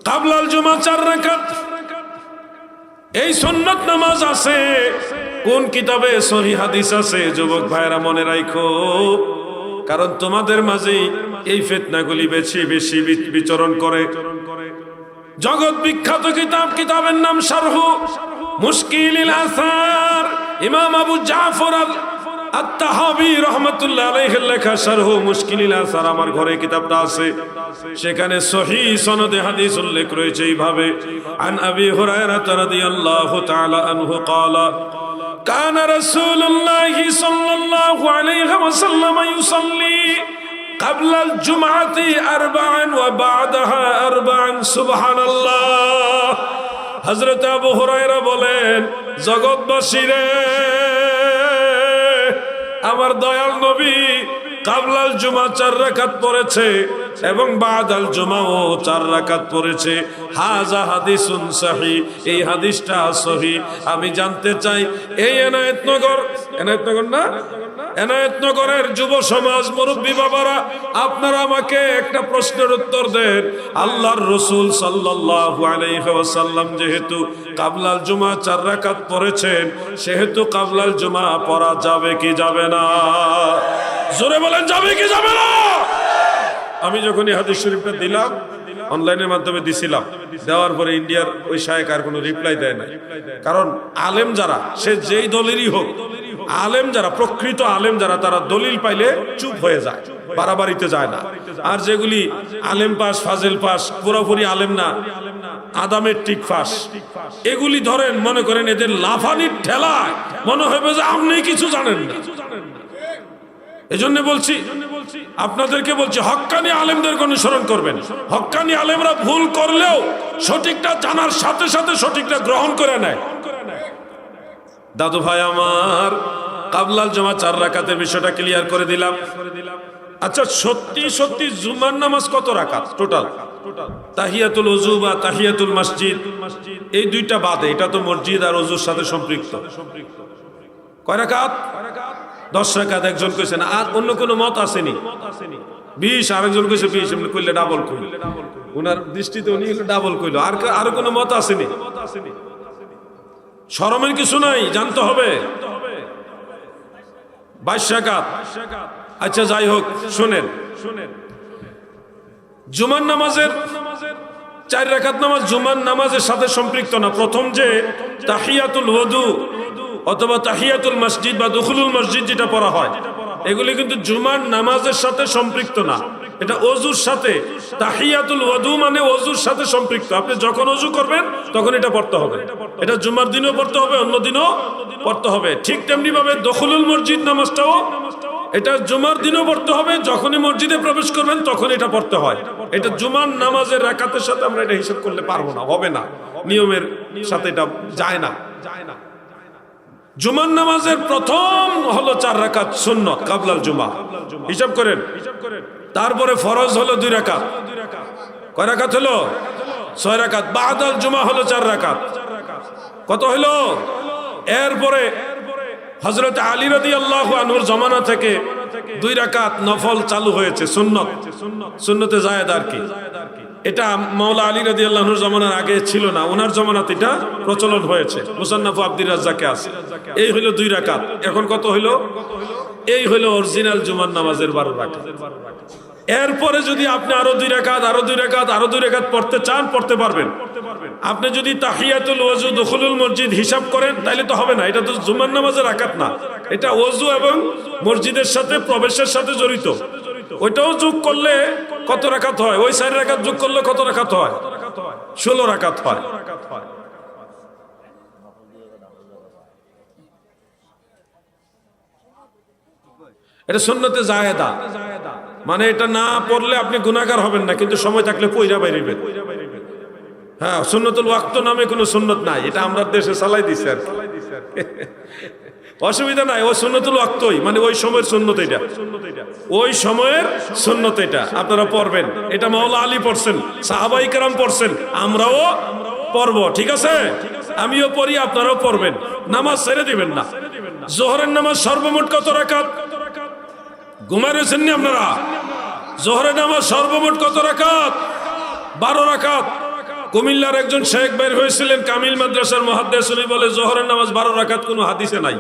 কাবলাল জুমা 4 রাকাত। এই সুন্নাত নামাজ আছে কোন কিতাবে? সহিহ হাদিস আছে। যুবক ভাইরা মনে রাখো, কারণ তোমাদের মাঝেই এই ফিতনাগুলি বেশি বেশি বিচরণ করে। জগৎ বিখ্যাত কিতাবের নাম শারহু মুশকিলিল আসার, ইমাম আবু জাফর আত-তাহাবী রাহমাতুল্লাহ আলাইহির লেখা শারহু মুশকিলিল আসার। আমার ঘরে কিতাবটা আছে, সেখানে সহিহ সনদে হাদিস উল্লেখ রয়েছে এইভাবে, আন আবি হুরায়রা রাদিয়াল্লাহু তাআলা আনহু ক্বালা কানা রাসূলুল্লাহি সাল্লাল্লাহু আলাইহি ওয়াসাল্লাম ইউসাল্লি ক্বাবলাল জুমআতি 4 ওয়া বা'দাহা 4। সুবহানাল্লাহ। হযরত আবু হুরায়রা বলেন, জগৎবাসীরে, আমার দয়াল নবী কাবলাল জুমা 4 রাকাত পড়েছে এবং বাদাল জুমাও 4 রাকাত পড়েছে। হাযা হাদিসুন সহিহ, এই হাদিসটা সহিহ। আমি জানতে চাই এই এনায়েতনগর না, এনায়েতনগরের যুব সমাজ, মুরব্বী বাবারা, আপনারা আমাকে একটা প্রশ্নের উত্তর দেন। আল্লাহর রাসূল সাল্লাল্লাহু আলাইহি ওয়াসাল্লাম যেহেতু কাবলাল জুমা 4 রাকাত পড়েছেন, সেহেতু কাবলাল জুমা পড়া যাবে কি যাবে না? জোরে বলেন, যাবে কি যাবে না? আমি যখন এই হাদিস শরীফটা দিলাম, অনলাইনের মাধ্যমে দিছিলাম, দেওয়ার পরে ইন্ডিয়ার ওই শায়েখ আর কোনো রিপ্লাই দেয় না। কারণ আলেম যারা, সে যেই দলেরই হোক, আলেম যারা, প্রকৃত আলেম যারা, তারা দলিল পাইলে চুপ হয়ে যায়, বাড়াবাড়িতে যায় না। আর যেগুলি আলেম পাস, ফাজেল পাস, পুরোপুরি আলেম না, আদামের টিক ফাঁস, এগুলি ধরেন, মনে করেন এদের লাফানির ঠেলায় মনে হবে যে আপনি কিছু জানেন না। এজন্য বলছি, আপনাদেরকে বলছি, হক্কানি আলেমদের অনুসরণ করবেন। হক্কানি আলেমরা ভুল করলেও সঠিকটা জানার সাথে সাথে সঠিকটা গ্রহণ করে নেয়। দাদু ভাই আমার, কাবলাল জুমা 4 রাকাতের বিষয়টা ক্লিয়ার করে দিলাম। আচ্ছা, সত্যি সত্যি জুমার নামাজ কত রাকাত টোটাল? তাহিয়াতুল ওযু বা তাহিয়াতুল মসজিদ, এই দুইটা বাদে, এটা তো মসজিদ আর ওযুর সাথে সম্পৃক্ত। কয় রাকাত? 10 রাকাত একজন কইছেন। আর অন্য কোনো মত আসেনি? 20, আরেকজন কইছে 20। এমনি কইলে ডাবল কইল, ওনার দৃষ্টিতে উনি ডাবল কইল। আর কোনো মত আসেনি? শরমের কিছু নাই, জানতে হবে। 22 রাকাত। আচ্ছা, যাই হোক, শুনেন, জুমার নামাজের 4 রাকাত নামাজ জুমার নামাজের সাথে সম্পৃক্ত না। প্রথম যে তাহিয়াতুল ওযু অথবা তাহিয়াতুল মসজিদ বা দুখুলুল মসজিদ যেটা পড়া হয়, এগুলি কিন্তু জুমার নামাজের সাথে সম্পৃক্ত না, এটা ওযুর সাথে। তাহিয়াতুল ওযু মানে ওযুর সাথে সম্পৃক্ত। আপনি যখন ওযু করবেন তখন এটা পড়তে হবে। এটা জুমার দিনও পড়তে হবে, অন্য দিনও পড়তে হবে। ঠিক তেমনি ভাবে দুখুলুল মসজিদ নামাজটাও এটা জুমার দিনও পড়তে হবে, যখনই মসজিদে প্রবেশ করবেন তখন এটা পড়তে হয়। এটা জুমার নামাজের রাকাতের সাথে আমরা এটা হিসাব করলে পারবো না, হবে না, নিয়মের সাথে এটা যায় না। জুমার নামাজের প্রথম হলো 4 রাকাত সুন্নত কাবলাল জুমা, হিসাব করেন। তারপরে ফরজ হলো 2 রাকাত। কয় রাকাত হলো? 6 রাকাত। বাদাল জুমা হলো 4 রাকাত। কত হলো? এরপরে হযরত আলী রাদিয়াল্লাহু আনহুর জামানা থেকে 2 রাকাত নফল চালু হয়েছে, সুন্নত, সুন্নতে জায়েদ আর কি। এটা মাওলা আলী রাদিয়াল্লাহু আনহুর জামানার আগে ছিল না, ওনার জামানাতে এটা প্রচলন হয়েছে। মুসান্নাফ আব্দুর রাজ্জাকে আছে। এই হলো 2 রাকাত। এখন কত হলো? এই হলো অরিজিনাল জুমার নামাজের 12 রাকাত। এরপরে যদি আপনি আরো 2 রাকাত, আরো 2 রাকাত, আরো 2 রাকাত পড়তে চান, পড়তে পারবেন। আপনি যদি তাহিয়াতুল ওযু দুখুলুল মসজিদ হিসাব করেন তাহলে তো হবে না, এটা তো জুমার নামাজের রাকাত না, এটা ওযু এবং মসজিদের সাথে প্রবেশের সাথে জড়িত। ওইটাও যোগ করলে কত রাকাত হয়? ওই 4 রাকাত যোগ করলে কত রাকাত হয়? 16 রাকাত হয়। এটা সুন্নতে জায়েদা, মানে এটা না পড়লে আপনি গুনাহগার হবেন না, কিন্তু সময় থাকলে পয়রা বাইরেবেন। হ্যাঁ, সুন্নতুল ওয়াক্ত নামে কোনো সুন্নত নাই, এটা আমরা দেশে চালাই দিছে আর অসুবিধা নাই। ও সুন্নতুল ওয়াক্তই, মানে ওই সময়ের সুন্নত, এটা ওই সময়ের সুন্নত, এটা আপনারা পড়বেন। এটা মাওলা আলী পড়ছেন, সাহাবাই কেরাম পড়ছেন, আমরাও পড়বো। ঠিক আছে, আমিও পড়ি, আপনারাও পড়বেন। নামাজ ছেড়ে দিবেন না। জোহরের নামাজ সর্বমোট কত রাকাত? ঘুমায় রয়েছেন নি আপনারা? জোহরের নামাজ সর্বমোট কত রাকাত? 12 রাকাত। কুমিল্লার একজন শেখ বের হয়েছিলেন কামিল মাদ্রাসার মুহাদ্দিস, উনি বলে জোহরের নামাজ 12 রাকাত কোনো হাদিসে নাই।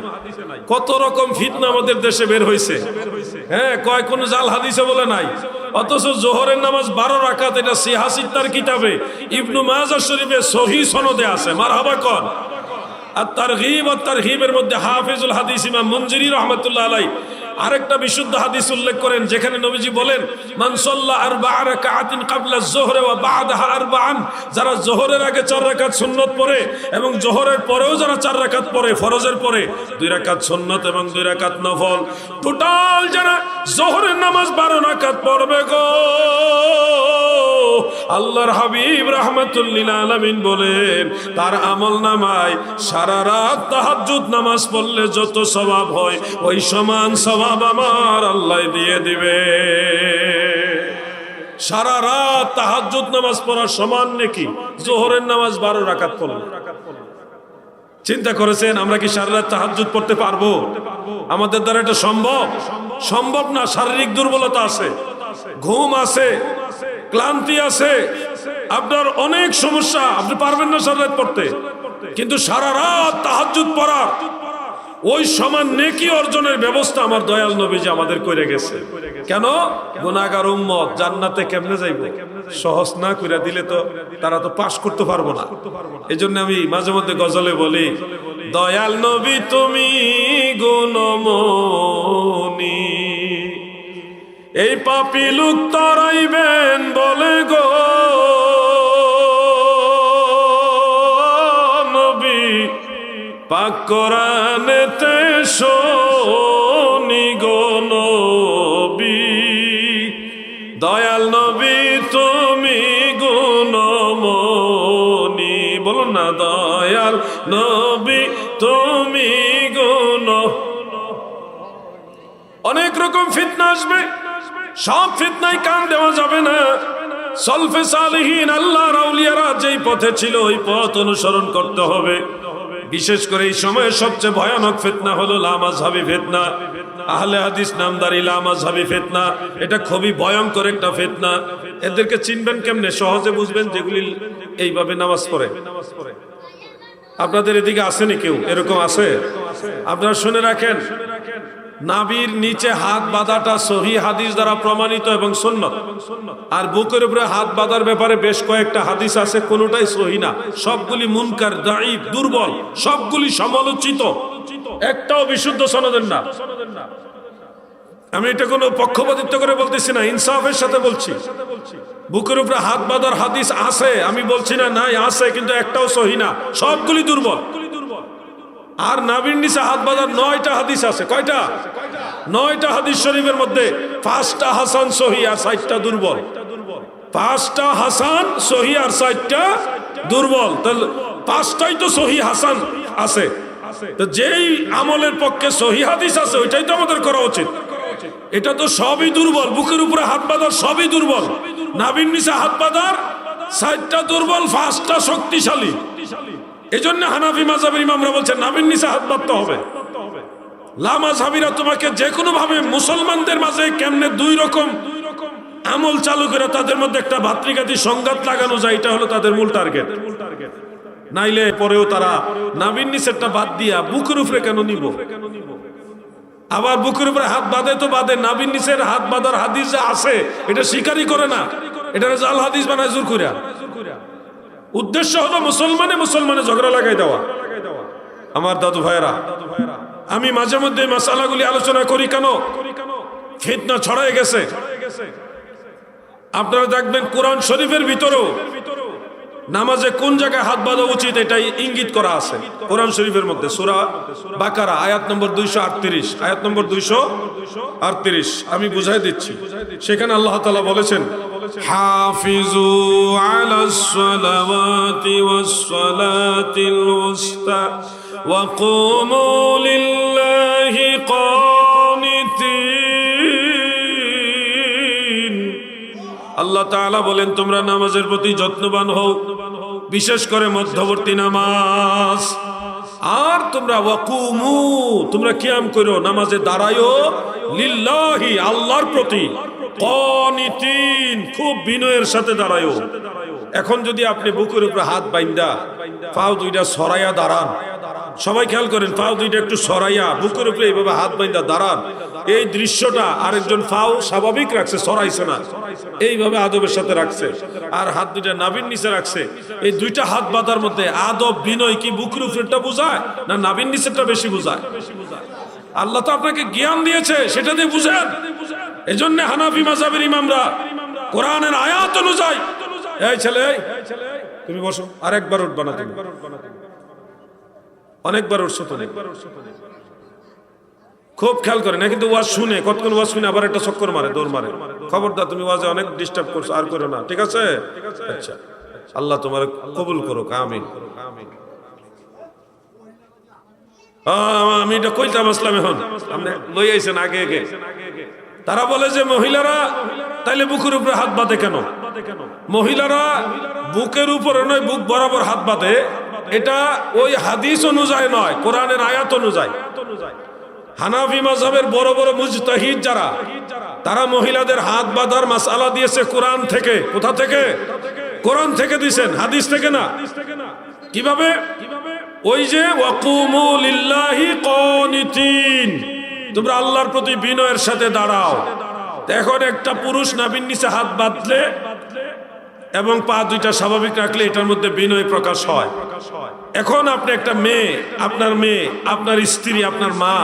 কত রকম ফিতনা আমাদের দেশে বের হয়েছে। হ্যাঁ, কয় কোন জাল হাদিসে বলে নাই, অথচ জোহরের নামাজ 12 রাকাত এটা সিহাসিত্তার কিতাবে ইবনু মাজাহ শরীফে সহিহ সনদে আছে। মারহাবা কোন। আর তারগীব আর তারহিবের মধ্যে হাফিজুল হাদিস ইমাম মুনজিরি রাহমাতুল্লাহ আলাইহি আরেকটা বিশুদ্ধ হাদিস উল্লেখ করেন, যেখানে নবীজি বলেন মান সাল্লা আরবা'a রাকাআতিন ক্বাবলা আয-যুহরি ওয়া বা'দাহা আরবা'আন, যারা যোহরের আগে 4 রাকাত সুন্নাত পড়ে এবং যোহরের পরেও যারা 4 রাকাত পড়ে, ফরজের পরে 2 রাকাত সুন্নাত এবং 2 রাকাত নফল, টোটাল যারা যোহরের নামাজ 12 রাকাত পড়বে গো, আল্লাহর হাবিব রাহমাতুল লিল আলামিন বলেন তার আমলনামায় সারা রাত তাহাজ্জুদ নামাজ পড়লে যত সওয়াব হয় ওই সমান সওয়াব আমার আল্লাহ দিয়ে দিবে। সারা রাত তাহাজ্জুদ নামাজ পড়ার সমান নাকি যোহরের নামাজ 12 রাকাত পড়লে। চিন্তা করেছেন আমরা কি সারা রাত তাহাজ্জুদ পড়তে পারবো? আমাদের দ্বারা এটা সম্ভব? সম্ভব না। শারীরিক দুর্বলতা আছে, ঘুম আছে, ক্লান্তি আছে, আপনার অনেক সমস্যা, আপনি পারবেন না সারা রাত পড়তে। কিন্তু সারা রাত তাহাজ্জুদ পড়া ওই সমান নেকি অর্জনের ব্যবস্থা আমার দয়াল নবীজি আমাদের করে গেছে। কেন? গুনাহগার উম্মত জান্নাতে কেমনে যাইব? সহজ না কইরা দিলে তো তারা তো পাস করতে পারবো না। এজন্য আমি মাঝে মধ্যে গজলে বলি, দয়াল নবী তুমি গুণমণি, এই পাপী লোক তরাইবেন বলে গো নবী, পাক কোরআনেতে শুনি গো নবী, দয়াল নবী তুমি গুণমণি। বলুন না, দয়াল নবী তুমি গুণ। অনেক রকম ফিতনা আসবে, সব ফিতনায় কান দেওয়া যাবে না। সলফে সালেহিন আল্লাহর আউলিয়ারা যেই পথে ছিল ওই পথ অনুসরণ করতে হবে। বিশেষ করে এই সময়ে সবচেয়ে ভয়ানক ফিতনা হলো লামাযহাবী ফিতনা, আহলে হাদিস নামদারি লামাযহাবী ফিতনা। এটা খুবই ভয়ঙ্কর একটা ফিতনা। এদেরকে চিনবেন কেমনে? সহজে বুঝবেন যেগুলি এইভাবে নামাজ পড়ে। আপনাদের এদিকে আসেনি কেউ? এরকম আছে? আপনারা শুনে রাখেন, নাভির নিচে হাত বাঁধাটা সহিহ হাদিস দ্বারা প্রমাণিত এবং সুন্নাত। আর বুকের উপরে হাত বাঁধার ব্যাপারে বেশ কয়েকটা হাদিস আছে, কোনোটাই সহিহ না, সবগুলি মুনকার, দাঈফ, দুর্বল, সবগুলি সমালোচিত, একটাও বিশুদ্ধ সনদের না। আমি এটা কোনো পক্ষপাতিত্ব করে বলতেছি না, ইনসাফের সাথে বলছি। বুকের উপরে হাত বাঁধার হাদিস আছে, আমি বলছি না নাই, আছে, কিন্তু একটাও সহিহ না, সবগুলি দুর্বল। আর নাভির নিচে হাত বাঁধার 9টা হাদিস আছে। কয়টা? 9টা হাদিস শরীফের মধ্যে 5টা হাসান সহিহ আর 4টা দুর্বল। 5টা হাসান সহিহ আর 4টা দুর্বল, তাহলে 5টাই তো সহিহ হাসান আছে। তো যেই আমলের পক্ষে সহিহ হাদিস আছে ওইটাই তো আমাদের করা উচিত। এটা তো সবই দুর্বল, বুকের উপরে হাত বাঁধার সবই দুর্বল, নাভির নিচে হাত বাঁধার 4টা দুর্বল, 5টা শক্তিশালী। এজন্য হানাফি মাযহাবের ইমামরা বলছেন নাভির নিচে হাত বাঁধতে হবে। লামাযহাবীরা তোমাকে যে কোনো ভাবে মুসলমানদের মাঝে কেমনে 2 রকম আমল চালু করে তাদের মধ্যে একটা ভাতৃঘাতী সংঘাত লাগানো যায়, এটা হলো তাদের মূল টার্গেট। নাইলে পরেও তারা নাভির নিচেরটা বাদ দিয়া বুকের উপরে কেন নিব? আবার বুকের উপরে হাত বাঁধে তো বাঁধে, নাভির নিচের হাত বাঁধার হাদিস যে আছে এটা স্বীকারই করে না, এটা জাল হাদিস বানায় জোর কইরা। উদ্দেশ্য হলো মুসলমানে ঝগড়া লাগাই দেওয়া। আমার দাদু ভাইরা, আমি মাঝে মধ্যে মাসালাগুলি আলোচনা করি কেন? ফিতনা ছড়ায় গেছে। আপনারা দেখবেন কোরআন শরীফের ভিতরেও নামাজে কোন জায়গায় হাত বাঁধা উচিত এটাই ইঙ্গিত করা আছে কোরআন শরীফের মধ্যে। সূরা বাকারা আয়াত নম্বর 238, আয়াত নম্বর 238 আমি বুঝাই দিচ্ছি। সেখানে আল্লাহ তাআলা বলেছেন, হাফিজু আলাস সালাওয়াতি ওয়াস সালাতিল উসতা ওয়া কুমু লিল্লাহি কানিতিন। আল্লাহ তাআলা বলেন তোমরা নামাজের প্রতি যত্নবান হও, বিশেষ করে মধ্যবর্তী নামাজ। আর তোমরা ওয়াকুমু, তোমরা কিয়াম করো, নামাজে দাঁড়ায়ো, লিল্লাহি, আল্লাহর প্রতি, কানিতিন, খুব বিনয়ের সাথে দাঁড়ায়ো। এখন যদি আপনি বুকের উপরে হাত বাইন্দা পাও দুইটা সরাইয়া দাঁড়ান, সবাই খেয়াল করেন, পাও দুইটা একটু সরাইয়া বুকের উপরে এইভাবে হাত বাইন্দা দাঁড়ান, এই দৃশ্যটা আরেকজন পাও স্বাভাবিক রাখছে, সরাইছে না, এইভাবে আদবের সাথে রাখছে, আর হাত দুইটা নাভির নিচে রাখছে। এই দুইটা হাত বাঁধার মধ্যে আদব বিনয় কি বুকের উপরেটা বোঝায় না নাভির নিচেরটা বেশি বোঝায়? আল্লাহ তো আপনাকে জ্ঞান দিয়েছে, সেটা দিয়ে বুঝেন। এজন্য হানাফি মাযহাবের ইমামরা কোরআনের আয়াত অনুযায়ী, এই ছেলে তুমি বসো, আরেকবার উঠবা না, তুমি অনেকবার উঠছো, তুমি খুব খেয়াল করে না, কিন্তু ওয়াজ শুনে কতক্ষণ ওয়াজ শুনে আবার একটা চক্কর মারে, দৌড় মারে। খবরদার, তুমি ওয়াজে অনেক ডিস্টার্ব করছো, আর করো না, ঠিক আছে? আচ্ছা, আল্লাহ তোমার কবুল করুক, আমিন। আমি এটা কইতাম আসলাম, এখন আপনি লই আইছেন আগে আগে। তারা বলে যে মহিলারা তাইলে বুকের উপরে হাত বাঁধে কেন? মহিলারা বুকের উপরে নয়, বুক বরাবর হাত বাঁধে, এটা ওই হাদিস অনুযায়ী নয়, কোরআনের আয়াত অনুযায়ী। হানাফি মাযহাবের বড় বড় মুজতাহিদ যারা, তারা মহিলাদের হাত বাঁধার মাসআলা দিয়েছে কোরআন থেকে। কোথা থেকে? কোরআন থেকে দিয়েছেন, হাদিস থেকে না। কিভাবে? ওই যে ওয়াকুমু লিল্লাহি কানিতিন, তোমরা আল্লাহর প্রতি বিনয়ের সাথে দাঁড়াও। এখন একটা পুরুষ নাভির নিচে হাত বাঁধলে এবং পা দুইটা স্বাভাবিক রাখলে এটার মধ্যে বিনয় প্রকাশ হয়। এখন আপনি একটা মেয়ে, আপনার স্ত্রী, আপনার মা,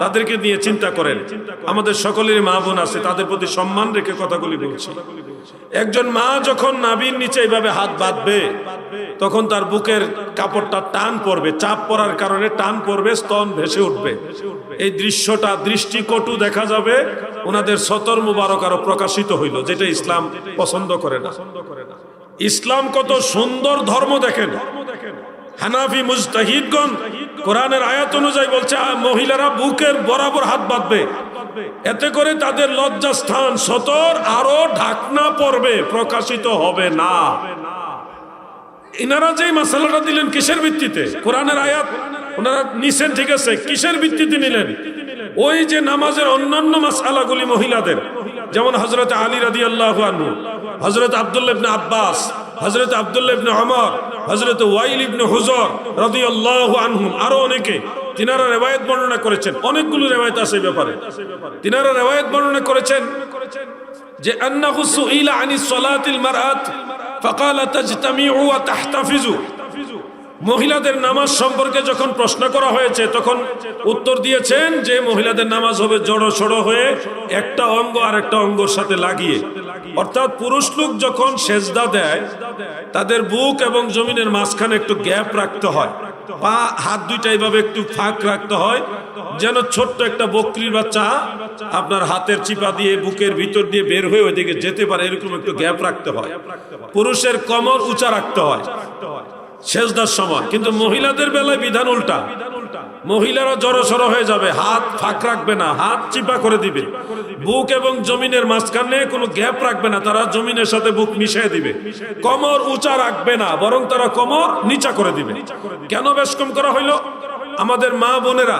তাদেরকে নিয়ে চিন্তা করেন। আমাদের সকলের মা বোন আছে, তাদের প্রতি সম্মান রেখে কথাগুলি বলছি। একজন মা যখন নাভির নিচে এইভাবে হাত বাঁধবে, তখন তার বুকের কাপড়টা টান পড়বে, চাপ পড়ার কারণে টান পড়বে, স্তন ভেসে উঠবে। এই দৃশ্যটা দৃষ্টিকটু দেখা যাবে, ওনাদের সতর মুবারক আরো প্রকাশিত হইল, যেটা ইসলাম পছন্দ করে না। ইসলাম কত সুন্দর ধর্ম দেখেন। হানাফি মুজতাহিদগণ কোরআনের আয়াত অনুযায়ী বলছে মহিলারা বুকের বরাবর হাত বাঁধবে, এতে করে তাদের লজ্জাস্থান সতর আরো ঢাকনা পড়বে, প্রকাশিত হবে না। ইনারা যে মাসালাটা দিলেন কিসের ভিত্তিতে? কোরআনের আয়াত ওনারা নিছেন, ঠিক আছে, কিসের ভিত্তিতে নিলেন? ওই যে নামাজের অন্যান্য মাসআলাগুলি মহিলাদের, যেমন হযরত আলী রাদিয়াল্লাহু আনহু, হযরত আব্দুল্লাহ ইবনে আব্বাস, হযরত আব্দুল্লাহ ইবনে ওমর, হযরত ওয়াইল ইবনে হুজর রাদিয়াল্লাহু আনহুম, আরো অনেকে তিনারা রিওয়ায়াত বর্ণনা করেছেন। অনেকগুলো রিওয়ায়াত আছে এই ব্যাপারে। তিনারা রিওয়ায়াত বর্ণনা করেছেন যে আন্নাহু সুইলা আনিস সালাতিল মারআত ফাকালা তাজতামিউ ওয়া তাহতাফিজু, মহিলাদের নামাজ সম্পর্কে যখন প্রশ্ন করা হয়েছে তখন উত্তর দিয়েছেন যে মহিলাদের নামাজ হবে জড়ো সড়ো হয়ে, একটা অঙ্গ আর একটা অঙ্গের সাথে লাগিয়ে। অর্থাৎ পুরুষ লোক যখন সেজদা দেয়, তাদের বুক এবং জমিনের মাঝখানে একটু গ্যাপ রাখতে হয়, পা হাত দুইটা এইভাবে একটু ফাঁক রাখতে হয়, যেন ছোট্ট একটা বকরির বাচ্চা আপনার হাতের চিপা দিয়ে বুকের ভিতর দিয়ে বের হয়ে ওইদিকে যেতে পারে, এরকম একটু গ্যাপ রাখতে হয়। পুরুষের কোমর উঁচা রাখতে হয় সেজদার সময়, কিন্তু মহিলাদের বেলায় বিধান উল্টা। মহিলারা জড়সড় হয়ে যাবে, হাত ফাঁক রাখবে না, হাত চিপা করে দিবে, বুক এবং জমিনের মাঝখানে কোনো গ্যাপ রাখবে না, তারা জমিনের সাথে বুক মিশিয়ে দিবে। কোমর উঁচা রাখবে না, বরং তারা কোমর নিচা করে দিবে। কেন বেশ কম করা হইল? আমাদের মা বোনেরা,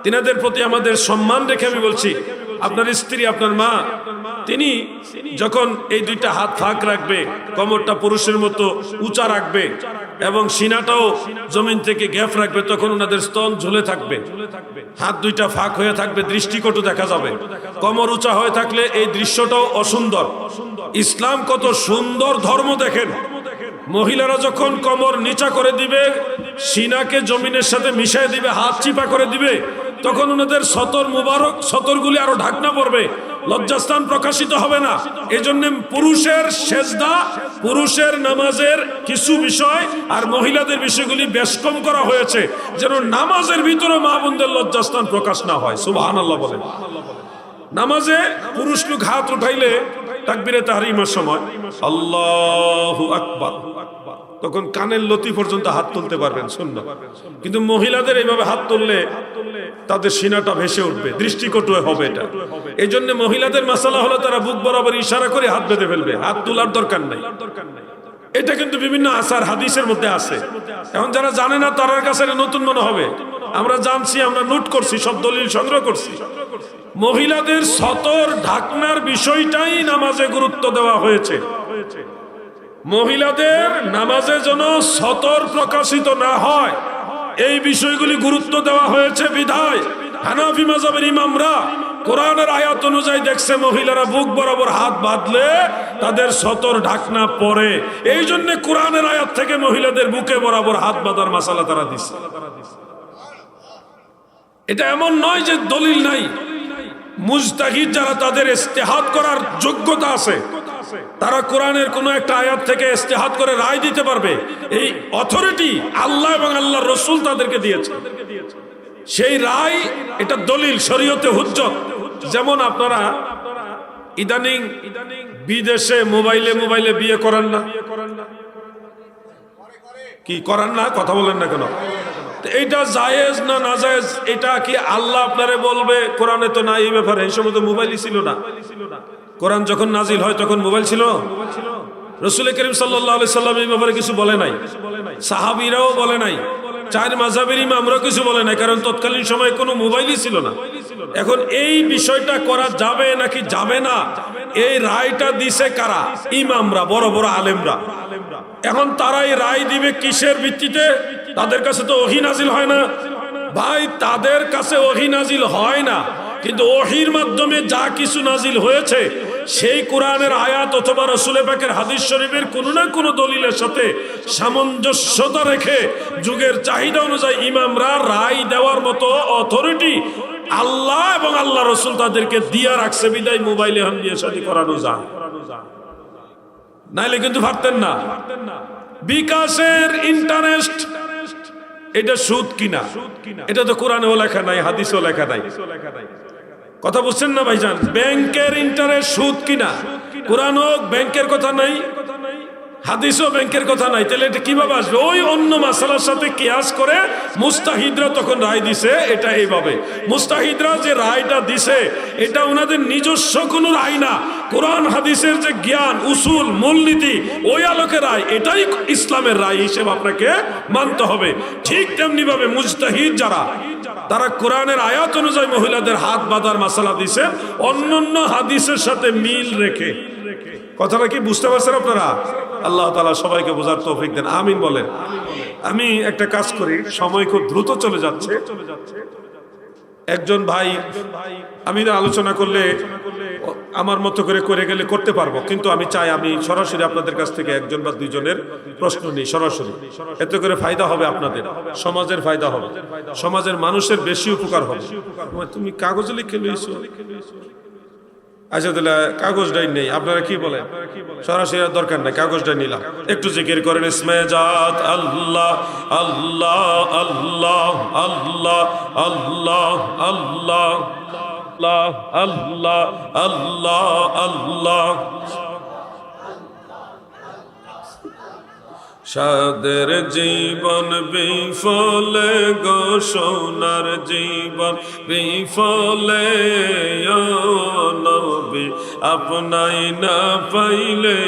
তিনাদের প্রতি আমাদের সম্মান রেখে আমি বলছি, আপনার স্ত্রী, আপনার মা, তিনি যখন এই দুইটা হাত ফাঁক রাখবে, কোমরটা পুরুষের মতো উঁচা রাখবে এবং সিনাটাও জমিন থেকে গ্যাপ রাখবে, তখন ওনাদের স্তন ঝুলে থাকবে, হাত দুইটা ফাঁক হয়ে থাকবে, দৃষ্টিকটু দেখা যাবে। কোমর উঁচা হয়ে থাকলে এই দৃশ্যটাও অসুন্দর। ইসলাম কত সুন্দর ধর্ম দেখেন। মহিলারা যখন কোমর নিচা করে দিবে, সিনাকে জমিনের সাথে মিশিয়ে দিবে, হাত চিপা করে দিবে, তখন ওনাদের সতর মুবারক, সতরগুলি আরো ঢাকনা পড়বে, লজ্জাস্থান প্রকাশিত হবে না। এজন্য পুরুষের সেজদা, পুরুষের নামাজের কিছু বিষয় আর মহিলাদের বিষয়গুলি বেশ কম করা হয়েছে, যেন নামাজের ভিতরে মা বোনদের লজ্জাস্থান প্রকাশ না হয়। সুবহানাল্লাহ বলেন। নামাজে পুরুষ লোক হাত উঠাইলে তাকবীরে তাহরিমের সময় আল্লাহু আকবার, তখন কানের লতি পর্যন্ত হাত তুলতে পারবেন, সুন্নাত। কিন্তু মহিলাদের এইভাবে হাত তুললে তাদের সিনাটা ভেসে উঠবে, দৃষ্টিকটু হবে এটা। এই জন্য মহিলাদের মাসালা হলো তারা বুক বরাবর ইশারা করে হাত বেঁধে ফেলবে, হাত তোলার দরকার নাই। এটা কিন্তু বিভিন্ন আসার হাদিসের মধ্যে আছে। এখন যারা জানে না তার কাছে নতুন মনে হবে। আমরা জানছি, আমরা নোট করছি, সব দলিল সংগ্রহ করছি। মহিলাদের সতর ঢাকনার বিষয়টাই নামাজে গুরুত্ব দেওয়া হয়েছে। মহিলাদের নামাজে যেন সতর প্রকাশিত না হয় এই বিষয়গুলি গুরুত্ব দেওয়া হয়েছে বিধায় হানাফি মাযহাবের ইমামরা কোরআনের আয়াত অনুযায়ী দেখছে মহিলারা বুক বরাবর হাত বাঁধলে তাদের সতর ঢাকনা পরে, এই জন্য কোরআনের আয়াত থেকে মহিলাদের বুকে বরাবর হাত বাঁধার মাসালা তারা দিচ্ছে। এটা এমন নয় যে দলিল নাই। মুজতাহিদ যারা, তাদের ইজতিহাদ করার যোগ্যতা আছে, তারা কোরআনের কোন একটা আয়াত থেকে ইজতিহাদ করে রায় দিতে পারবে। এই অথরিটি আল্লাহ এবং আল্লাহর রাসূল তাদেরকে দিয়েছে। সেই রায় এটা দলিল, শরীয়তে হুজ্জত। যেমন আপনারা ইদানিং বিদেশে মোবাইলে বিয়ে করেন না? কি করেন না? কথা বলেন না কেন? এইটা জায়েজ না নাজায়েজ, এটা কি আল্লাহ আপনারে বলবে? কোরআনে তো না এই ব্যাপারে। এই সময় তো মোবাইলই ছিল না। কোরআন যখন নাজিল হয় তখন মোবাইল ছিল? রাসূল করিম সাল্লাল্লাহু আলাইহি সাল্লাম এই ব্যাপারে কিছু বলে নাই, সাহাবীরাও বলে নাই, চার মাযহাবের ইমামরা কিছু বলে নাই, কারণ তৎকালীন সময়ে কোনো মোবাইলই ছিল না। এখন এই বিষয়টা করা যাবে নাকি যাবে না, এই রায়টা দিছে কারা? ইমামরা, বড় বড় আলেমরা। এখন তারা এই রায় দিবে কিসের ভিত্তিতে? তাদের কাছে তো ওহী নাজিল হয় না ভাই, তাদের কাছে ওহী নাজিল হয় না, কিন্তু ওহীর মাধ্যমে যা কিছু নাজিল হয়েছে সেই কোরআনের আয়াত অথবা রাসূল পাকের হাদিস শরীফের কোনো না কোনো দলিলের সাথে সামঞ্জস্যতা রেখে যুগের চাহিদা অনুযায়ী ইমামরা রায় দেওয়ার মতো অথরিটি আল্লাহ এবং আল্লাহ রাসূল তাদেরকে দিয়া রাখছে। বিদায় মোবাইলে এখন বিয়ে শাদী করানো যায়, নাইলে কিন্তু পারতেন না। বিকাশের ইন্টারেস্ট এটা সুদ কিনা, এটা তো কোরআনেও লেখা নাই, হাদিসেও লেখা নাই। কথা বুঝছেন না ভাইজান? ব্যাংকের ইন্টারেস্ট সুদ কিনা, কোরআনও ব্যাংকের কথা নাই, হাদিসও ব্যাংকের কথা নাই। তাহলে এটা কিভাবে আসবে? ওই অন্য মাসালার সাথে কিয়াস করে মুস্তাহিদরা তখন রায় দিছে এটা এইভাবে। মুস্তাহিদরা যে রায়টা দিছে এটা ওনাদের নিজস্ব কোনো রায় না, কোরআন হাদিসের যে জ্ঞান, উসুল, মূলনীতি, ওই আলোকে রায়। এটাই ইসলামের রায় হিসেবে আপনাকে মানতে হবে। ঠিক তেমনি ভাবে মুজতাহিদ যারা, তারা কোরআনের আয়াত অনুযায়ী মহিলাদের হাত বাঁধার মাসালা দিছে অন্যান্য হাদিসের সাথে মিল রেখে। কথাটা কি বুঝতে পারছেন আপনারা? আল্লাহ তাআলা সবাইকে বোঝার তৌফিক দেন, আমিন বলেন। আমি একটা কাজ করি, সময় খুব দ্রুত চলে যাচ্ছে। একজন ভাই, আমি আলোচনা করলে আমার মতো করে গেলে করতে পারবো, কিন্তু আমি চাই আমি সরাসরি আপনাদের কাছ থেকে একজন বা দুইজনের প্রশ্ন নিই সরাসরি। এতে করে ফায়দা হবে আপনাদের, সমাজের ফায়দা হবে, সমাজের মানুষের বেশি উপকার হবে। তুমি কাগজে লিখে লইছো? আচ্ছা, তাহলে কাগজটাই নেই, আপনারা কি বলেন? সরাসরি দরকার নাই, কাগজটা নিলাম। একটু জিকির করেন ইসমে জাত আল্লাহ আল্লাহ আল্লাহ আল্লাহ আল্লাহ আল্লাহ আল্লাহ আল্লাহ আল্লাহ। সাদের জীবন বিফলে গো, সোনার জীবন বিফলে, নবী আপনাই না পাইলে।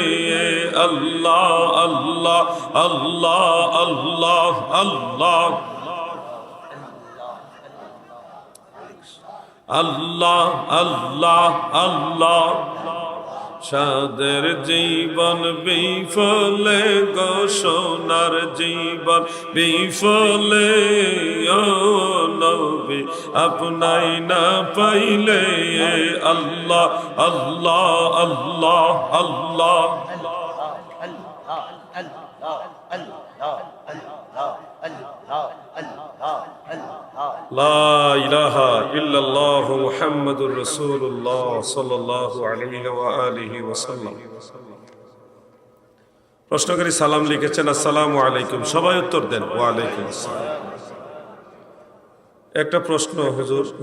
আল্লাহ আল্লাহ আল্লাহ আল্লাহ আল্লাহ আল্লাহ আল্লাহ আল্লাহ। সাদের জীবন বিফলে গো, সোনার জীবন বিফলে, নবী আপনাই না পাইলে। আল্লাহ আল্লাহ আল্লাহ আল্লাহ। লা ইলাহা ইল্লাল্লাহু মুহাম্মাদুর রাসূলুল্লাহ সাল্লাল্লাহু আলাইহি ওয়া আলিহি ওয়াসাল্লাম। প্রশ্নকারী সালাম লিখেছেন, আসসালামু আলাইকুম। সবাই উত্তর দেন, ওয়া আলাইকুম আসসালাম। একটা প্রশ্ন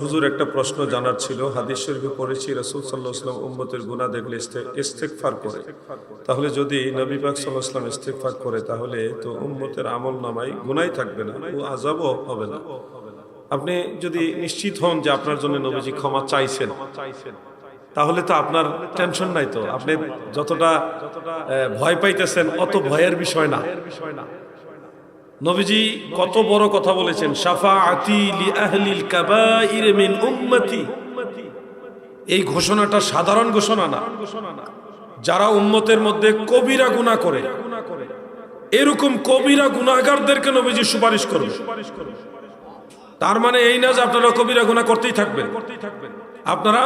হুজুর, একটা প্রশ্ন জানার ছিল। হাদিস শরীফে পড়েছি রাসূল সাল্লাল্লাহু আলাইহি ওয়াসাল্লাম উম্মতের গুনাহ দেখলে ইস্তেগফার করে। তাহলে যদি নবী পাক সাল্লাল্লাহু আলাইহি ওয়াসাল্লাম ইস্তেগফার করে, তাহলে তো উম্মতের আমলনামায় গুনাহই থাকবে না, ও আযাবও হবে না। আপনি যদি নিশ্চিত হন যে আপনার জন্য নবীজি ক্ষমা চাইছেন, তাহলে তো আপনার টেনশন নাই। তো আপনি যতটা ভয় পাইতেছেন অত ভয়ের বিষয় না। নবীজি কত বড় কথা বলেছেন, শাফাআতি লি আহলিল কাবাইর মিন উম্মতি। এই ঘোষণাটা সাধারণ ঘোষণা না, যারা উম্মতের মধ্যে কবিরা গুনাহ করে, এরকম কবিরা গুনাহগারদেরকে নবীজি সুপারিশ করবে। তার মানে এই না যে আপনারা কবিরা গুনাহ করতেই থাকবেন। আপনারা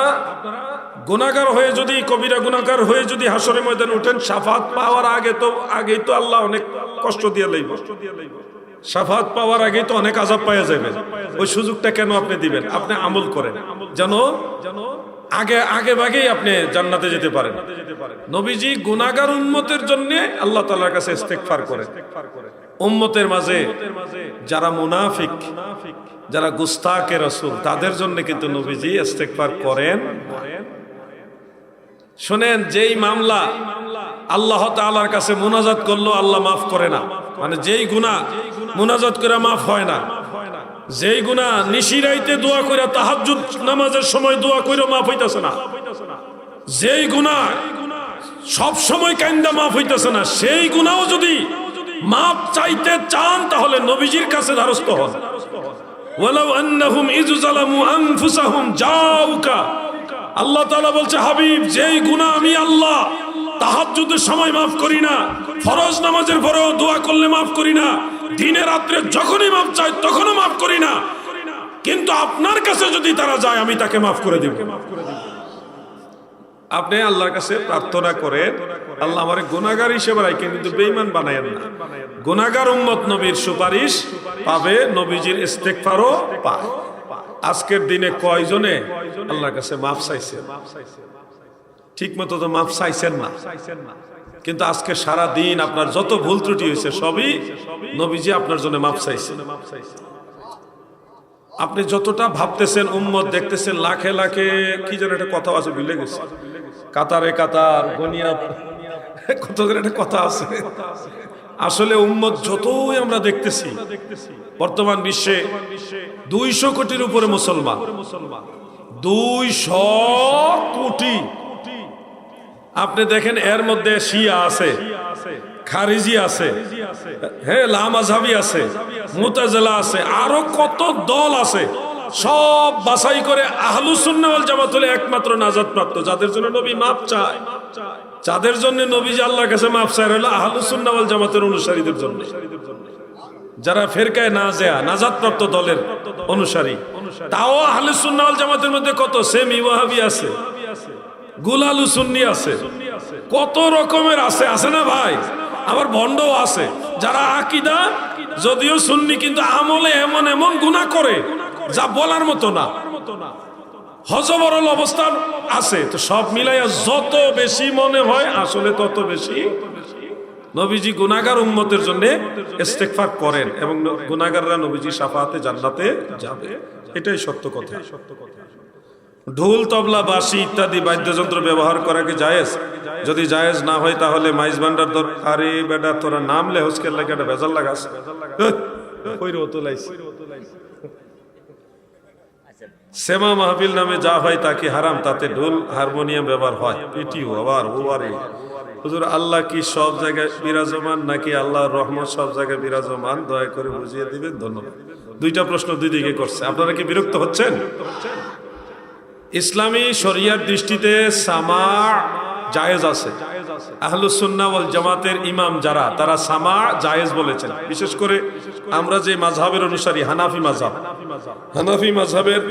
গুনাহগার হয়ে যদি, কবিরা গুনাহগার হয়ে যদি হাসরের ময়দানে উঠেন, শাফাত পাওয়ার আগেই তো আল্লাহ অনেক কষ্ট দিয়ে লইব। শাফাত পাওয়ার আগেই তো অনেক আযাব পাওয়া যাবে। ওই সুযোগটা কেন আপনি দিবেন? আপনি আমল করেন যেন আগে ভাগেই আপনি জান্নাতে যেতে পারেন। নবীজি গুনাহগার উম্মতের জন্য আল্লাহ তাআলার কাছে ইস্তেগফার করেন। উম্মতের মাঝে যারা মুনাফিক, যারা গুস্তাকে রাসূল, তাদের জন্য কিন্তু নবীজি ইস্তেগফার করেন। শুনেন, যেই মামলা আল্লাহ তাআলার কাছে মুনাজাত করলো আল্লাহ মাফ করে না, মানে যেই গুনাহ মুনাজাত করে মাফ হয় না, যেই গুনাহ নিশিরাইতে দোয়া করে তাহাজ্জুদ নামাজের সময় দোয়া করে মাফ হইতাছে না, যেই গুনাহ সব সময় কান্দা মাফ হইতাছে না, সেই গুনাহও যদি মাফ চাইতে চান তাহলে নবীজির কাছে দ্বারস্থ হন। ওয়ালাউ আন্নাহুম ইয যালামু আনফুসাহুম জাউকা, আল্লাহ তাআলা বলছে, হাবিব, যেই গুনাহ আমি আল্লাহ তাহাজ্জুদের সময় মাফ করি না, ফরজ নামাজের পরেও দোয়া করলে মাফ করি না, দিনে রাত্রে যখনই মাফ চাই তখনও মাফ করি না, কিন্তু আপনার কাছে যদি তারা যায় আমি তাকে মাফ করে দেব। আপনি আল্লাহর কাছে প্রার্থনা করেন, আল্লাহ আমারে গুনাহগার হিসেবে রাখেন, কিন্তু বেঈমান বানায়েন না। গুনাহগার উম্মত নবীর সুপারিশ পাবে, নবীজির ইস্তেগফারও পায়। আজকের দিনে কয়জনে আল্লাহর কাছে মাফ চাইছে? ঠিক মতো তো মাফ চাইছেন না। কিন্তু আজকে সারা দিন আপনার যত ভুল ত্রুটি হয়েছে সবই নবীজি আপনার জন্য মাফ চাইছে। আপনি যতটা ভাবতেছেন উম্মত দেখতেছেন লাখে লাখে, কি যেন একটা কথা আছে ভুলে গেছে, কাতারে কাতার গনিয়া, কত যেন একটা কথা আছে। আসলে উম্মত যতই আমরা দেখতেছি, বর্তমান বিশ্বে 200 কোটির উপরে মুসলমান, 200 কোটি। আপনি দেখেন এর মধ্যে শিয়া আছে, খারিজি আছে, হ্যাঁ, লামাযহাবী আছে, মুতাজিলা আছে, আরো কত দল আছে। সব বাছাই করে আহলুস সুন্নাহ ওয়াল জামাত হলো একমাত্র নাজাত প্রাপ্ত, যাদের জন্য নবী মাফ চায়, যাদের জন্য নবীজি আল্লাহর কাছে মাফ চায় হলো আহলুস সুন্নাহ ওয়াল জামাতের অনুসারীদের জন্য। যারা ফেরকায়ে নাজিয়া, নাজাত প্রাপ্ত দলের অনুসারী, তাও আহলুস সুন্নাহ ওয়াল জামাতের মধ্যে কত সেমি ওয়াহাবি আছে, গুলালু সুন্নি আছে, কত রকমের আছে না ভাই? আবার ভণ্ডও আছে, যারা আকীদা যদিও সুন্নি কিন্তু আমলে এমন এমন গুনাহ করে যা বলার মতো না, হযবরল অবস্থান আছে। তো সব মিলাইয়া যত বেশি মনে হয় আসলে তত বেশি নবীজি গুনাহগার উম্মতের জন্য ইস্তেগফার করেন, এবং গুনাহগাররা নবীজি শাফাআতে জান্নাতে যাবে। এটাই সত্য কথা। ঢোল, তবলা, বাঁশি ইত্যাদি বাদ্যযন্ত্র ব্যবহার করা কি জায়েজ? যদি জায়েজ না হয় তাহলে মাইজ ভান্ডার ধর, আরে বেটা তোরা নাম লে হোসকের লাগে একটা বেজাল লাগাস, সেমা মাহফিল নামে যা হয় তা কি হারাম? তাতে ঢোল হারমোনিয়াম ব্যবহার হয়? পিটিও আবার ওবারে হুজুর, আল্লাহ কি সব জায়গায় বিরাজমান নাকি আল্লাহর রহমত সব জায়গায় বিরাজমান? দয়া করে বুঝিয়ে দিবেন, ধন্যবাদ। দুইটা প্রশ্ন দুই দিকে করছে, আপনারা কি বিরক্ত হচ্ছেন? ইসলামী শরিয়ার দৃষ্টিতে সামা জায়েজ আছে। আহলুস সুন্নাহ ওয়াল জামাতের ইমাম যারা, তারা সামা জায়েজ বলেছেন। বিশেষ করে আমরা যে মাযহাবের অনুসারী, হানাফি মাযহাব, হানাফি মাযহাবের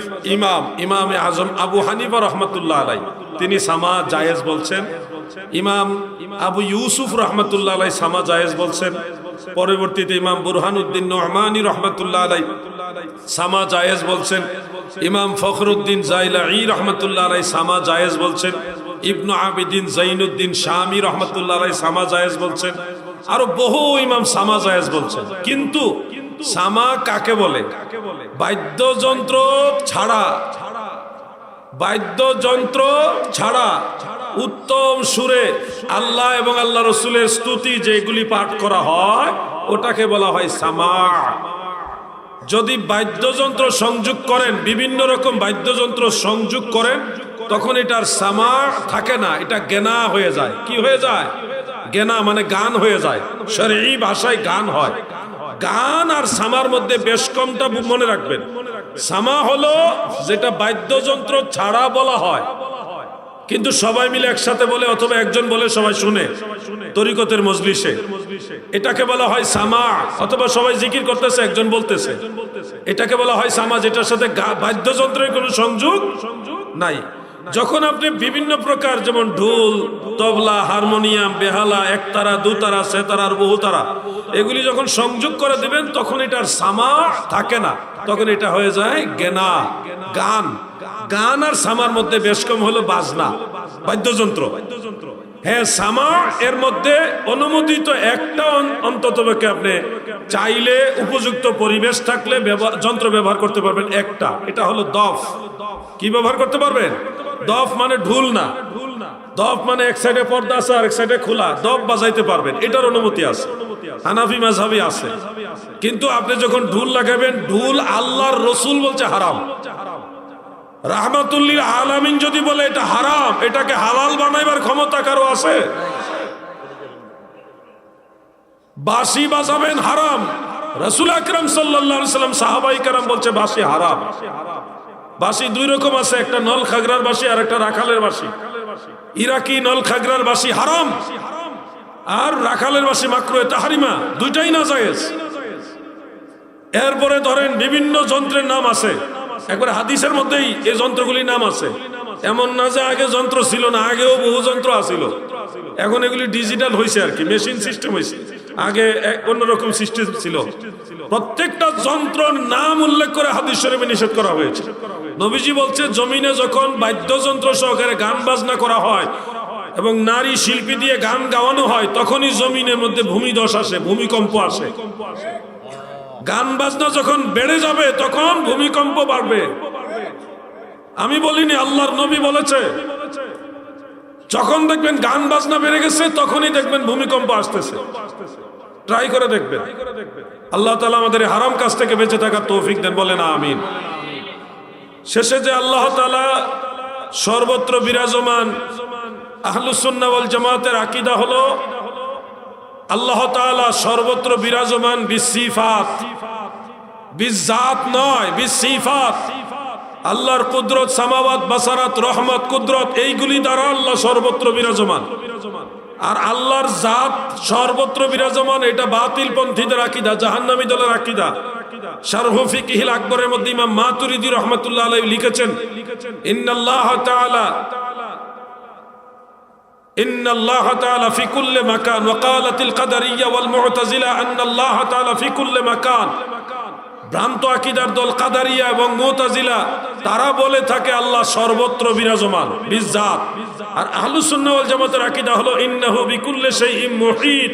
ইমামে আজম আবু হানিফা রাহমাতুল্লাহ আলাইহি, তিনি সামা জায়েজ বলছেন। ইমাম আবু ইউসুফ রাহমাতুল্লাহ আলাইহি সামা জায়েজ বলছেন। পরবর্তীতে ইমাম বুরহানুদ্দিন নু'মানী রাহমাতুল্লাহ আলাইহি সামা জায়েজ বলছেন। ইমাম ফখরুদ্দিন জাইলাঈ রাহমাতুল্লাহ আলাইহি সামা জায়েজ বলছেন। ইবনু আবিদিন জাইনুদ্দিন শামী রাহমাতুল্লাহ আলাইহি সামা জায়েজ বলছেন। আরো বহু ইমাম সামা জায়েজ বলছেন। কিন্তু সামা কাকে বলে? বাদ্যযন্ত্র ছাড়া উত্তম সুরে আল্লাহ এবং আল্লাহ রসুলের স্তুতি যেগুলি পাঠ করা হয় ওটাকে বলা হয় সামা। যদি বাদ্যযন্ত্র সংযোগ করেন, বিভিন্ন রকম বাদ্যযন্ত্র সংযোগ করেন, তখন এটার সামা থাকে না, এটা গেনা হয়ে যায়। কি হয়ে যায়? গেনা মানে গান হয়ে যায়। শরঈ ভাষায় গান হয়। গান আর সামার মধ্যে বেশ কমটা মনে রাখবেন। সামা হলো যেটা বাদ্যযন্ত্র ছাড়া বলা হয়, কিন্তু সবাই মিলে একসাথে বলে অথবা একজন বলে সবাই শুনে তরিকতের মজলিসে, এটাকে বলা হয় সামা। অথবা সবাই জিকির করতেছে একজন বলতেছে, এটাকে বলা হয় সামা, যেটার সাথে বাদ্যযন্ত্রের কোনো সংযোগ নাই। যখন আপনি বিভিন্ন প্রকার যেমন ঢোল, তবলা, হারমোনিয়াম, বেহালা, একতারা, দুতারা, সেতারা আর বহুতারা এগুলি যখন সংযোগ করে দিবেন তখন এটার সামা থাকে না, তখন এটা হয়ে যায় গেনা, গান। গান আর সামার মধ্যে বেশ কম হলো বাজনা, বাদ্যযন্ত্র। হ্যাঁ, সামা এর মধ্যে অনুমোদিত একটা অন্ততপক্ষে আপনি চাইলে উপযুক্ত পরিবেশ থাকলে যন্ত্র ব্যবহার করতে পারবেন একটা, এটা হলো দফ। কি ব্যবহার করতে পারবেন? দফ মানে ঢুল না, দফ মানে এক সাইডে পর্দা আছে আর এক সাইডে খোলা, দফ বাজাইতে পারবেন, এটার অনুমতি আছে, হানাফি মাযহাবে আছে। কিন্তু আপনি যখন ঢুল লাগাবেন, ঢুল আল্লাহর রাসূল বলছে হারাম। রাহমাতুল লিল আলামিন যদি বলে এটা হারাম, এটাকে হালাল বানাইবার ক্ষমতা কারো আছে? বাঁশি বাজাবেন হারাম, রাসূল আকরাম সাল্লাল্লাহু আলাইহি সাল্লাম, সাহাবায়ে কেরাম বলছে বাঁশি হারাম। বাঁশি দুই রকম আছে, একটা নল খাগড়ার বাঁশি আর একটা রাখালের বাঁশি। ইরাকি নল খাগড়ার বাঁশি হারাম, আর রাখালের বাঁশি মাকরুহে তাহরিমা, দুইটাই নাজায়েজ। এরপরে ধরেন বিভিন্ন যন্ত্রের নাম আছে, একবারে হাদিসের মধ্যেই এই যন্ত্রগুলির নাম আছে। এমন না যে আগে যন্ত্র ছিল না, আগেও বহু যন্ত্র আছিল, এখন এগুলি ডিজিটাল হয়েছে আর কি, মেশিন সিস্টেম হয়েছে, আগে অন্যরকম সিস্টেম ছিল। প্রত্যেকটা যন্ত্রের নাম উল্লেখ করে হাদিস শরীফে নিষেধ করা হয়েছে। নবীজি বলছে জমিনে যখন বাদ্যযন্ত্র সহকারে গান বাজনা করা হয় এবং নারী শিল্পী দিয়ে গান গাওয়ানো হয়, তখনই জমিনের মধ্যে ভূমিধস আসে, ভূমিকম্প আসে। গান বাজনা যখন বেড়ে যাবে তখন ভূমিকম্প বাড়বে। আমি বলিনি, আল্লাহর নবী বলেছে। যখন দেখবেন গান বাজনা বেড়ে গেছে তখনই দেখবেন ভূমিকম্প আসতেছে। ট্রাই করে দেখবেন। আল্লাহ তাআলা আমাদের হারাম কাজ থেকে বেঁচে থাকার তৌফিক দেন, বলেন আমিন। শেষে যে আল্লাহ তাআলা সর্বত্র বিরাজমান, আহলুস সুন্নাহ ওয়াল জামাতের আকীদা হলো আল্লাহ তাআলা সর্বত্র বিরাজমান বিসিফাত, বিজাত নয়, বিসিফাত। আল্লাহর কুদরত, সামাওয়াত, বাসারাত, রহমত, কুদরত এইগুলি দ্বারা আল্লাহ সর্বত্র বিরাজমান। আর আল্লাহর জাত সর্বত্র বিরাজমান, এটা বাতিল পন্থীদের আকীদা, জাহান্নামী দলের আকীদা। শারহু ফিকহিল আকবরের মধ্যে ইমাম মাতুরিদি রাহমাতুল্লাহ আলাইহি লিখেছেন, ইন্নাল্লাহ তাআলা ফি কুল্লি মাকান ওয়া ক্বালাতিল কাদারিয়্যা ওয়াল মু'তাজিলা আন্নাল্লাহ তাআলা ফি কুল্লি মাকান। ভ্রান্ত আকীদার দল কাদারিয়া এবং মু'তাজিলা তারা বলে থাকে আল্লাহ সর্বত্র বিরাজমান বিজাত। আর আহলুস সুন্নাহ ওয়াল জামাতের আকীদা হলো ইন্নাহু বিকুল্লি শাইইন মুহীত,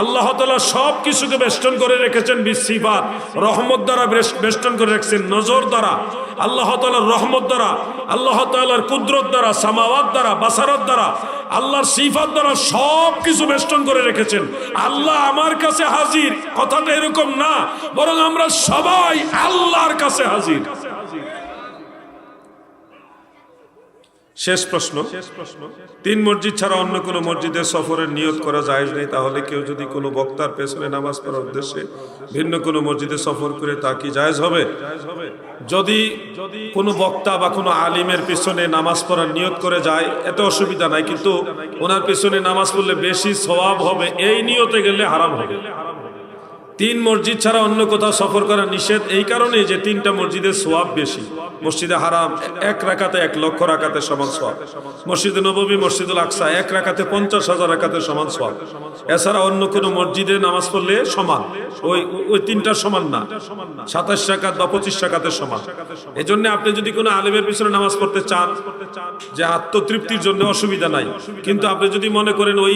আল্লাহ তাআলা সব কিছুকে বেষ্টন করে রেখেছেন বিসিফাত, রহমত দ্বারা বেষ্টন করে রেখেছেন, নজর দ্বারা, আল্লাহ তাআলার রহমত দ্বারা, আল্লাহ তাআলার কুদরত দ্বারা, সামাওয়াত দ্বারা, বাসারাত দ্বারা, আল্লাহর সিফাত দ্বারা সব কিছু বেষ্টন করে রেখেছেন। আল্লাহ আমার কাছে হাজির কথাটা এরকম না, বরং আমরা সবাই আল্লাহর কাছে হাজির। শেষ প্রশ্ন, তিন মসজিদ ছাড়া অন্য কোনো মসজিদে সফরের নিয়ত করা জায়েজ নেই, তাহলে কেউ যদি কোনো বক্তার পেছনে নামাজ পড়ার উদ্দেশ্যে ভিন্ন কোনো মসজিদে সফর করে তা কি জায়েজ হবে? যদি কোনো বক্তা বা কোনো আলিমের পেছনে নামাজ পড়ার নিয়ত করে যায় এতে অসুবিধা নাই, কিন্তু ওনার পেছনে নামাজ পড়লে বেশি সওয়াব হবে, এই নিয়তে গেলে হারাম হবে। তিন মসজিদ ছাড়া অন্য কোথাও সফর করা নিষেধ এই কারণে যে তিনটা মসজিদের সওয়াব বেশি। মসজিদে হারাম 1 রাকাতে 1 লক্ষ রাকাতের সমান সওয়াব, মসজিদে নববী, মসজিদুল আকসা 1 রাকাতে 50,000 রাকাতের সমান সওয়াব। এছাড়া অন্য কোনো মসজিদে নামাজ পড়লে সমান, ওই তিনটার সমান না, 27 রাকাত বা 25 রাকাতের সমান। এই জন্য আপনি যদি কোনো আলেমের পিছনে নামাজ পড়তে চান যে আত্মতৃপ্তির জন্য অসুবিধা নাই, কিন্তু আপনি যদি মনে করেন ওই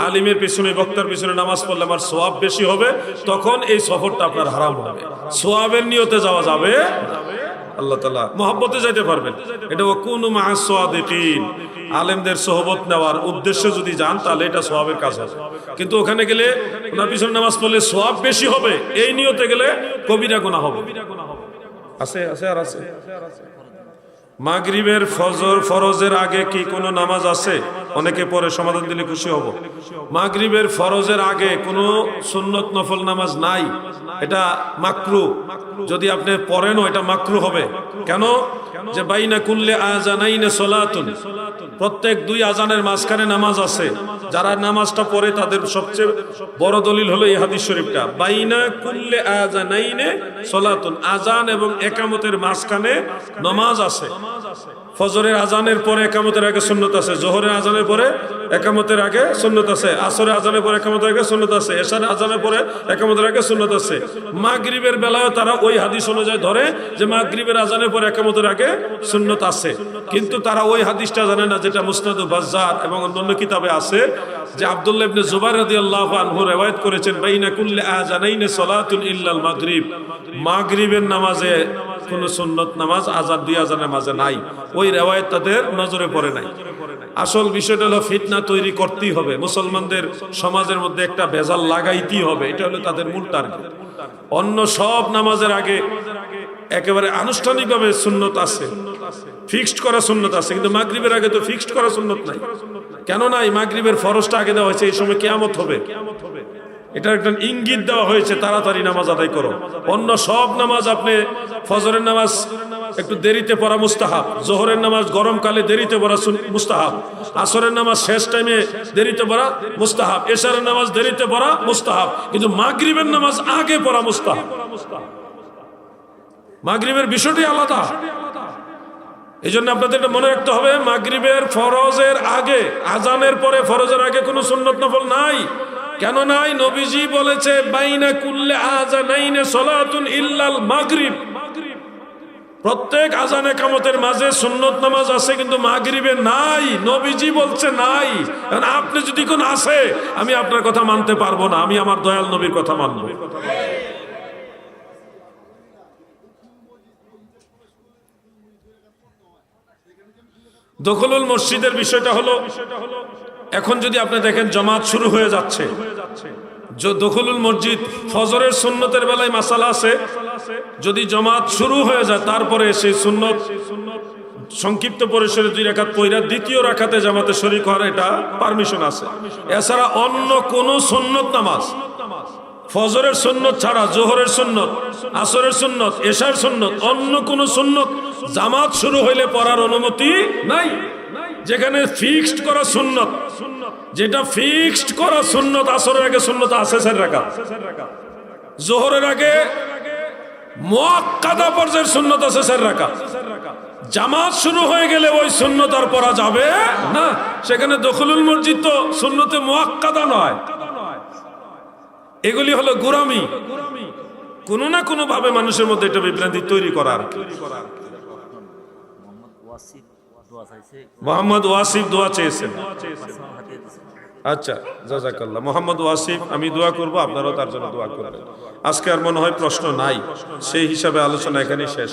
আলিমের পিছনে, বক্তার পিছনে নামাজ পড়লে আমার সওয়াব বেশি হবে, তখন এই সফরটা আপনার হারাম হবে। সওয়াবের নিয়তে যাওয়া যাবে, আল্লাহ তাআলা মহব্বতে যাইতে পারবেন। এটা ওয়াকুনু মা'আস সাদিকিন, আলেমদের সোহবত নেওয়ার উদ্দেশ্যে যদি যান তাহলে এটা সওয়াবের কাজ হবে। কিন্তু ওখানে গেলে ওনার পিছনে নামাজ পড়লে সওয়াব বেশি হবে, এই নিয়তে গেলে কবিরা গুনাহ হবে। আছে আছে আর আছে। মাগরিবের ফরজের আগে কি কোনো নামাজ আছে? অনেকে পরে সমাধান দিলে খুশি হব। মাগরিবের ফরজের আগে কোনো সুন্নত নফল নামাজ নাই, এটা মাকরু। যদি আপনি পড়েনও এটা মাকরু হবে। কেন? যে বাইনা কুল্লে আযানাইনে সলাতুন, প্রত্যেক দুই আজানের মাঝখানে নামাজ আছে। যারা নামাজটা পড়ে তাদের সবচেয়ে বড় দলিল হলো এই হাদিস শরীফটা, বাইনা কুল্লে আযানাইনে সলাতুন, আজান এবং ইকামতের মাঝখানে নামাজ আছে। ফজরের আজানের পরে ইকামতের আগে সুন্নত আছে, জোহরের আজানের পরে ইকামতের আগে সুন্নত আছে, আসরের আজানের পরে ইকামতের আগে সুন্নত আছে, এশার আজানের পরে ইকামতের আগে সুন্নত আছে। মাগরিবের বেলায় তারা ওই হাদিস অনুযায়ী ধরে যে মাগরিবের আজানের পরে ইকামতের আগে সুন্নত আছে, কিন্তু তারা ওই হাদিসটা জানে না যেটা মুসনাদ বাজ্জার এবং অন্যান্য কিতাবে আছে, যে আব্দুল্লাহ ইবনে জুবাইর রাদিয়াল্লাহু আনহু riwayat করেছেন বাইনা কুল্লি আযানাইনি সালাতুন ইল্লাল মাগরিব, মাগরিবের নামাজে কোন সুন্নত নামাজ আজান দুই আজানের মাঝে নাই। ওই রিওয়ায়াত তাদের নজরে পড়ে নাই। আসল বিষয়টা হলো ফিতনা তৈরি করতেই হবে, মুসলমানদের সমাজের মধ্যে একটা ভেজাল লাগাইতেই হবে, এটা হলো তাদের মূল টার্গেট। অন্য সব নামাজের আগে একেবারে আনুষ্ঠানিকভাবে সুন্নত আছে, ফিক্সড করা সুন্নত আছে, কিন্তু মাগরিবের আগে তো ফিক্সড করা সুন্নত নাই। কেন নাই? মাগরিবের ফরজটা আগে দেওয়া হয়েছে, এই সময় কিয়ামত হবে, এটা একটা ইঙ্গিত দেওয়া হয়েছে তাড়াতাড়ি নামাজ আদায় করো। অন্য সব নামাজ, আপনি ফজরের নামাজ একটু দেরিতে পড়া মুস্তাহাব, জোহরের নামাজ গরমকালে দেরিতে পড়া মুস্তাহাব, আসরের নামাজ শেষ টাইমে দেরিতে পড়া মুস্তাহাব, এশারের নামাজ দেরিতে পড়া মুস্তাহাব, কিন্তু মাগরিবের নামাজ আগে পড়া মুস্তাহাব। মাগরিবের বিষয়টি আলাদা। এই জন্য আপনাদের এটা মনে রাখতে হবে, মাগরিবের ফরজের আগে, আজানের পরে ফরজের আগে কোনো সুন্নত নফল নাই। কেন নাই? নবীজি বলেছে বাইনা কুল্লে আযানাইনে সলাতুন ইল্লাল মাগরিব, প্রত্যেক আজান ইকামতের মাঝে সুন্নত নামাজ আছে, কিন্তু মাগরিবে নাই। নবীজি বলছে নাই। কারণ আপনি যদি কোন আছে, আমি আপনার কথা মানতে পারবো না, আমি আমার দয়াল নবীর কথা মানব। দখলুল মসজিদের বিষয়টা হলো, এখন যদি আপনি দেখেন জামাত শুরু হয়ে যাচ্ছে, দখলুল মসজিদ ফজরের সুন্নতের বেলায় মাসালা আছে, যদি জামাত শুরু হয়ে যায় তারপরে সেই সুন্নত সংক্ষিপ্ত পরিসরে 2 রাকাত পড়া দ্বিতীয় রাকাতে জামাতে শরীক হওয়ার এটা পারমিশন আছে। এছাড়া অন্য কোন সুন্নত নামাজ, ফজরের সুন্নত ছাড়া জোহরের সুন্নত, আসরের সুন্নত, এশার সুন্নত, অন্য কোন সুন্নত জামাত শুরু হইলে পড়ার অনুমতি নাই। যেখানে ফিক্সড করা সুন্নত, যেটা ফিক্সড করা সুন্নত, আসরের আগে সুন্নত আছে 4 রাকাত, জোহরের আগে মুআক্কাদা পর্যায়ের সুন্নত আছে 4 রাকাত। জামাত শুরু হয়ে গেলে ওই সুন্নত আর পড়া যাবে না। সেখানে দখলুল মসজিদ তো সুন্নতে মুআক্কাদা নয়, এগুলি হলো গোরামি। কোনো না কোনো ভাবে মানুষের মধ্যে এটা বিভ্রান্তি তৈরি করার। মোহাম্মদ ওয়াসিফ দোয়া চেয়েছেন। আচ্ছা, জাযাকাল্লাহ। মোহাম্মদ ওয়াসিফ, আমি দোয়া করব, আপনারাও তার জন্য দোয়া করবেন। আজকে আর মনে হয় প্রশ্ন নাই, সেই হিসাবে আলোচনা এখানেই শেষ।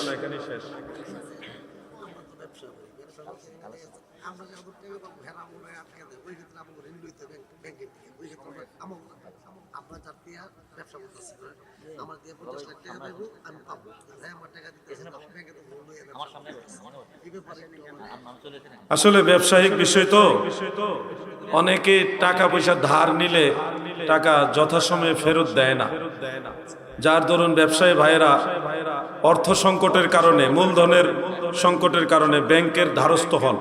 আসলে ব্যবসায়িক বিষয় তো, অনেকে টাকা পয়সা ধার নিলে টাকা যথাসময়ে ফেরত দেয় না, যার দরুন ব্যবসায়ী ভাইয়েরা অর্থ সংকটের কারণে, মূলধনের সংকটের কারণে ব্যাংকের দ্বারস্থ হন।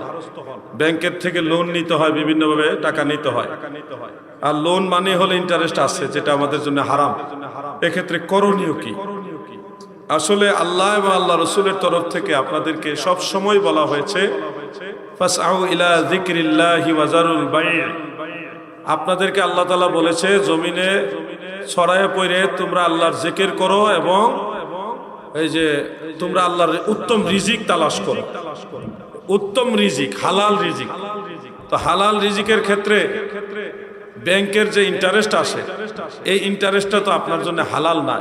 ব্যাংকের থেকে লোন নিতে হয়, বিভিন্নভাবে টাকা নিতে হয়। আর লোন মানে হলে ইন্টারেস্ট আছে, যেটা আমাদের জন্য হারাম। এক্ষেত্রে করণীয় কি? আসলে আল্লাহ এবং আল্লাহ রসুলের তরফ থেকে আপনাদেরকে সব সময় বলা হয়েছে, ফাসআউ ইলা যিকরিল্লাহি ওয়া যারুল বাই'। আপনাদেরকে আল্লাহ তাআলা বলেছে জমিনে ছড়ায়ে পড়ে তোমরা আল্লাহর জিকির করো এবং এই যে তোমরা আল্লাহর উত্তম রিজিক তালাশ করো। উত্তম রিজিক, হালাল রিজিক। তো হালাল রিজিকের ক্ষেত্রে ব্যাংকের যে ইন্টারেস্ট আসে, এই ইন্টারেস্টটা তো আপনার জন্য হালাল না।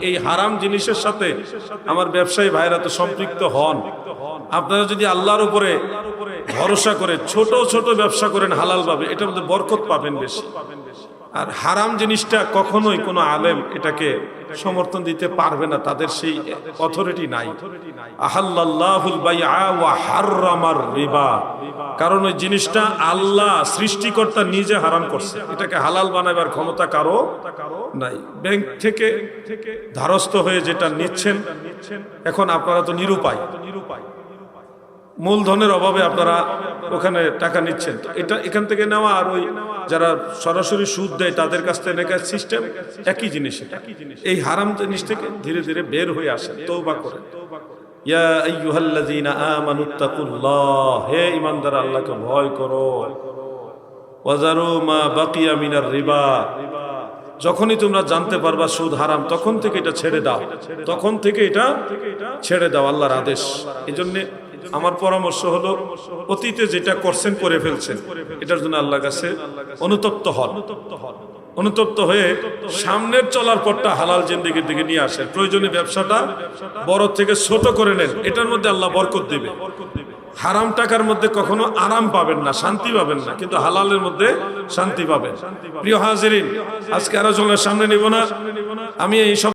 এই হারাম জিনিসের সাথে আমার ব্যবসায়ী ভাইরা তো সম্পৃক্ত হন। আপনারা যদি আল্লাহর উপরে ভরসা করে ছোট ছোট ব্যবসা করেন হালাল ভাবে, এটার মধ্যে বরকত পাবেন বেশি। আর হারাম জিনিসটা কখনোই কোনো আলেম এটাকে সমর্থন দিতে পারবে না, তাদের সেই অথরিটি নাই। আহাল্লাল্লাহুল বাইআ ওয়া হাররামার রিবা, কারণ ওই জিনিসটা আল্লাহ সৃষ্টিকর্তা নিজে হারাম করছে, এটাকে হালাল বানাবার ক্ষমতা কারো নাই। ব্যাংক থেকে ধারস্থ হয়ে যেটা নিচ্ছেন, এখন আপনারা তো নিরুপায়, মূলধনের অভাবে আপনারা ওখানে টাকা নিচ্ছেন, তো এটা এখান থেকে নেওয়া আর ওই যারা সরাসরি সুদ দেয় তাদের কাছ থেকে নেওয়ার সিস্টেম একই জিনিস। এই হারাম জিনিস থেকে ধীরে ধীরে বের হয়ে আসেন, তওবা করেন। ইয়া আইয়ুহাল্লাযীনা আমানুত্তাকুল্লাহ, হে ঈমানদার আল্লাহকে ভয় করো। ওয়াজারু মা বাকিয়া মিনার রিবা, যখনই তোমরা জানতে পারবা সুদ হারাম তখন থেকে এটা ছেড়ে দাও, তখন থেকে এটা ছেড়ে দাও, আল্লাহর আদেশ। এজন্য আমার পরামর্শ হলো, অতীতে যেটা করছেন করে ফেলছেন, এটার জন্য আল্লাহর কাছে অনুতপ্ত হন। অনুতপ্ত হয়ে সামনের চলার পথটা হালাল জিন্দেগির দিকে নিয়ে আসেন। প্রয়োজনে ব্যবসাটা বড় থেকে ছোট করে নেন, এটার মধ্যে আল্লাহ বরকত দিবে। হারাম টাকার মধ্যে কখনো আরাম পাবেন না, শান্তি পাবেন না, কিন্তু হালালের মধ্যে শান্তি পাবেন। প্রিয় হাজিরিন, আজকে আরো জনের সামনে নিব না, আমি এই সব